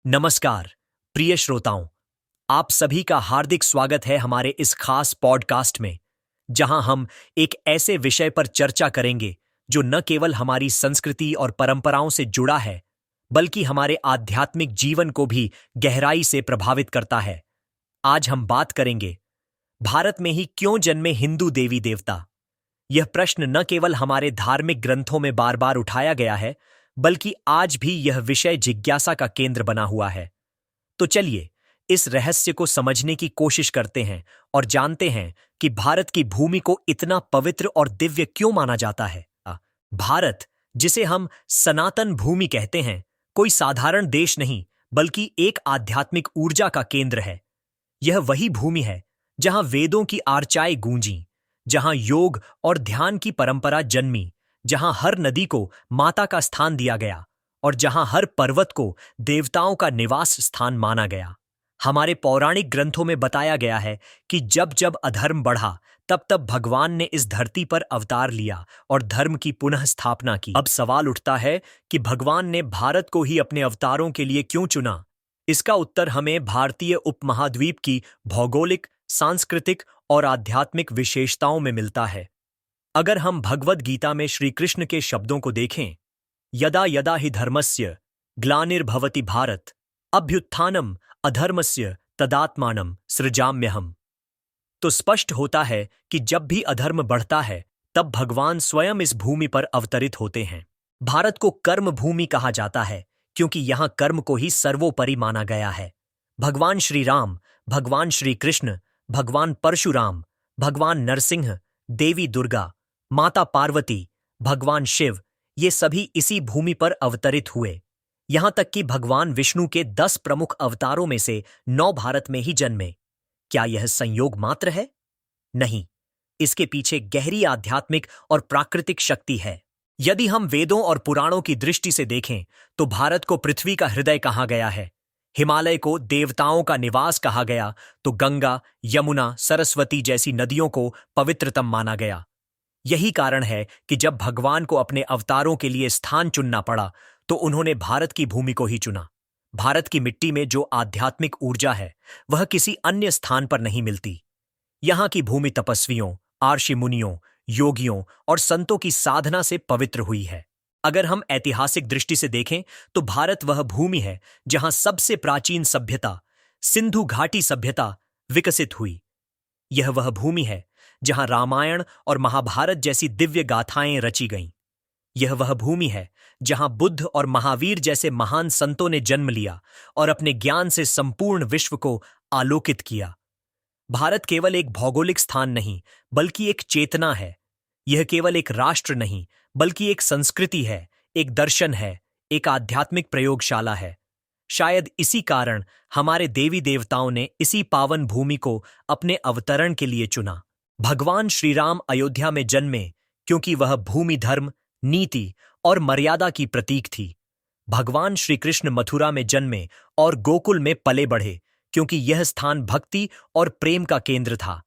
नमस्कार प्रिय श्रोताओं, आप सभी का हार्दिक स्वागत है हमारे इस खास पॉडकास्ट में, जहां हम एक ऐसे विषय पर चर्चा करेंगे जो न केवल हमारी संस्कृति और परंपराओं से जुड़ा है, बल्कि हमारे आध्यात्मिक जीवन को भी गहराई से प्रभावित करता है। आज हम बात करेंगे, भारत में ही क्यों जन्मे हिंदू देवी देवता। यह प्रश्न न केवल हमारे धार्मिक ग्रंथों में बार बार उठाया गया है, बल्कि आज भी यह विषय जिज्ञासा का केंद्र बना हुआ है। तो चलिए इस रहस्य को समझने की कोशिश करते हैं और जानते हैं कि भारत की भूमि को इतना पवित्र और दिव्य क्यों माना जाता है। भारत, जिसे हम सनातन भूमि कहते हैं, कोई साधारण देश नहीं, बल्कि एक आध्यात्मिक ऊर्जा का केंद्र है। यह वही भूमि है जहां वेदों की आर्चाएं गूंजी, जहां योग और ध्यान की परंपरा जन्मी, जहां हर नदी को माता का स्थान दिया गया और जहां हर पर्वत को देवताओं का निवास स्थान माना गया। हमारे पौराणिक ग्रंथों में बताया गया है कि जब जब अधर्म बढ़ा, तब तब भगवान ने इस धरती पर अवतार लिया और धर्म की पुनः स्थापना की। अब सवाल उठता है कि भगवान ने भारत को ही अपने अवतारों के लिए क्यों चुना। इसका उत्तर हमें भारतीय उपमहाद्वीप की भौगोलिक, सांस्कृतिक और आध्यात्मिक विशेषताओं में मिलता है। अगर हम भगवद गीता में श्री कृष्ण के शब्दों को देखें, यदा यदा हि धर्मस्य ग्लानिर्भवति भारत अभ्युत्थानम अधर्मस्य तदात्मानं सृजाम्यहम्, तो स्पष्ट होता है कि जब भी अधर्म बढ़ता है, तब भगवान स्वयं इस भूमि पर अवतरित होते हैं। भारत को कर्म भूमि कहा जाता है क्योंकि यहां कर्म को ही सर्वोपरि माना गया है। भगवान श्री राम, भगवान श्री कृष्ण, भगवान परशुराम, भगवान नरसिंह, देवी दुर्गा, माता पार्वती, भगवान शिव, ये सभी इसी भूमि पर अवतरित हुए। यहां तक कि भगवान विष्णु के 10 प्रमुख अवतारों में से 9 भारत में ही जन्मे। क्या यह संयोग मात्र है? नहीं, इसके पीछे गहरी आध्यात्मिक और प्राकृतिक शक्ति है। यदि हम वेदों और पुराणों की दृष्टि से देखें, तो भारत को पृथ्वी का हृदय कहा गया है, हिमालय को देवताओं का निवास कहा गया, तो गंगा, यमुना, सरस्वती जैसी नदियों को पवित्रतम माना गया। यही कारण है कि जब भगवान को अपने अवतारों के लिए स्थान चुनना पड़ा, तो उन्होंने भारत की भूमि को ही चुना। भारत की मिट्टी में जो आध्यात्मिक ऊर्जा है, वह किसी अन्य स्थान पर नहीं मिलती। यहाँ की भूमि तपस्वियों, आर्षि मुनियों, योगियों और संतों की साधना से पवित्र हुई है। अगर हम ऐतिहासिक दृष्टि से देखें, तो भारत वह भूमि है जहां सबसे प्राचीन सभ्यता, सिंधु घाटी सभ्यता, विकसित हुई। यह वह भूमि है जहां रामायण और महाभारत जैसी दिव्य गाथाएं रची गईं। यह वह भूमि है जहां बुद्ध और महावीर जैसे महान संतों ने जन्म लिया और अपने ज्ञान से संपूर्ण विश्व को आलोकित किया। भारत केवल एक भौगोलिक स्थान नहीं, बल्कि एक चेतना है। यह केवल एक राष्ट्र नहीं, बल्कि एक संस्कृति है, एक दर्शन है, एक आध्यात्मिक प्रयोगशाला है। शायद इसी कारण हमारे देवी देवताओं ने इसी पावन भूमि को अपने अवतरण के लिए चुना। भगवान श्री राम अयोध्या में जन्मे क्योंकि वह भूमि धर्म, नीति और मर्यादा की प्रतीक थी। भगवान श्री कृष्ण मथुरा में जन्मे और गोकुल में पले बढ़े क्योंकि यह स्थान भक्ति और प्रेम का केंद्र था।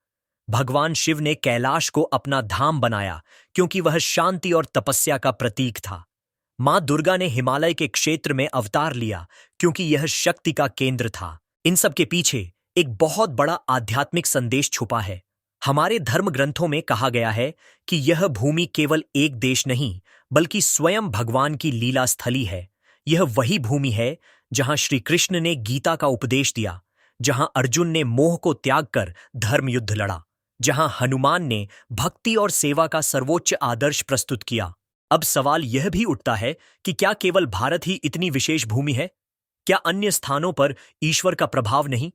भगवान शिव ने कैलाश को अपना धाम बनाया क्योंकि वह शांति और तपस्या का प्रतीक था। मां दुर्गा ने हिमालय के क्षेत्र में अवतार लिया क्योंकि यह शक्ति का केंद्र था। इन सब के पीछे एक बहुत बड़ा आध्यात्मिक संदेश छुपा है। हमारे धर्म ग्रंथों में कहा गया है कि यह भूमि केवल एक देश नहीं, बल्कि स्वयं भगवान की लीला स्थली है। यह वही भूमि है जहां श्री कृष्ण ने गीता का उपदेश दिया, जहां अर्जुन ने मोह को त्याग कर धर्म युद्ध लड़ा, जहां हनुमान ने भक्ति और सेवा का सर्वोच्च आदर्श प्रस्तुत किया। अब सवाल यह भी उठता है कि क्या केवल भारत ही इतनी विशेष भूमि है? क्या अन्य स्थानों पर ईश्वर का प्रभाव नहीं?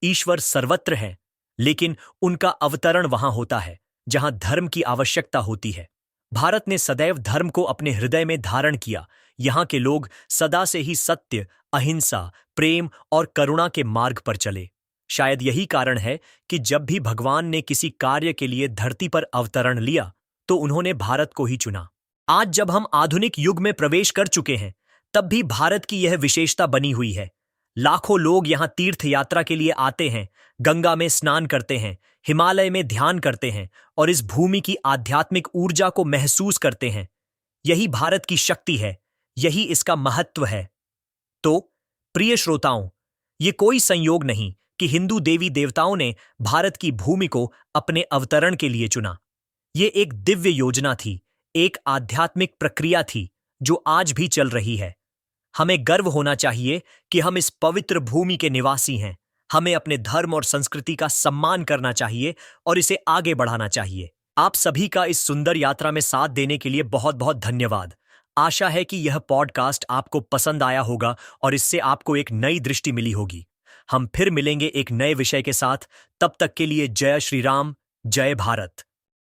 ईश्वर सर्वत्र है, लेकिन उनका अवतरण वहां होता है जहां धर्म की आवश्यकता होती है। भारत ने सदैव धर्म को अपने हृदय में धारण किया। यहाँ के लोग सदा से ही सत्य, अहिंसा, प्रेम और करुणा के मार्ग पर चले। शायद यही कारण है कि जब भी भगवान ने किसी कार्य के लिए धरती पर अवतरण लिया, तो उन्होंने भारत को ही चुना। आज जब हम आधुनिक युग में प्रवेश कर चुके हैं, तब भी भारत की यह विशेषता बनी हुई है। लाखों लोग यहाँ तीर्थ यात्रा के लिए आते हैं, गंगा में स्नान करते हैं, हिमालय में ध्यान करते हैं और इस भूमि की आध्यात्मिक ऊर्जा को महसूस करते हैं। यही भारत की शक्ति है, यही इसका महत्व है। तो प्रिय श्रोताओं, ये कोई संयोग नहीं कि हिंदू देवी देवताओं ने भारत की भूमि को अपने अवतरण के लिए चुना। ये एक दिव्य योजना थी, एक आध्यात्मिक प्रक्रिया थी जो आज भी चल रही है। हमें गर्व होना चाहिए कि हम इस पवित्र भूमि के निवासी हैं। हमें अपने धर्म और संस्कृति का सम्मान करना चाहिए और इसे आगे बढ़ाना चाहिए। आप सभी का इस सुंदर यात्रा में साथ देने के लिए बहुत बहुत धन्यवाद। आशा है कि यह पॉडकास्ट आपको पसंद आया होगा और इससे आपको एक नई दृष्टि मिली होगी। हम फिर मिलेंगे एक नए विषय के साथ। तब तक के लिए जय श्री राम, जय भारत।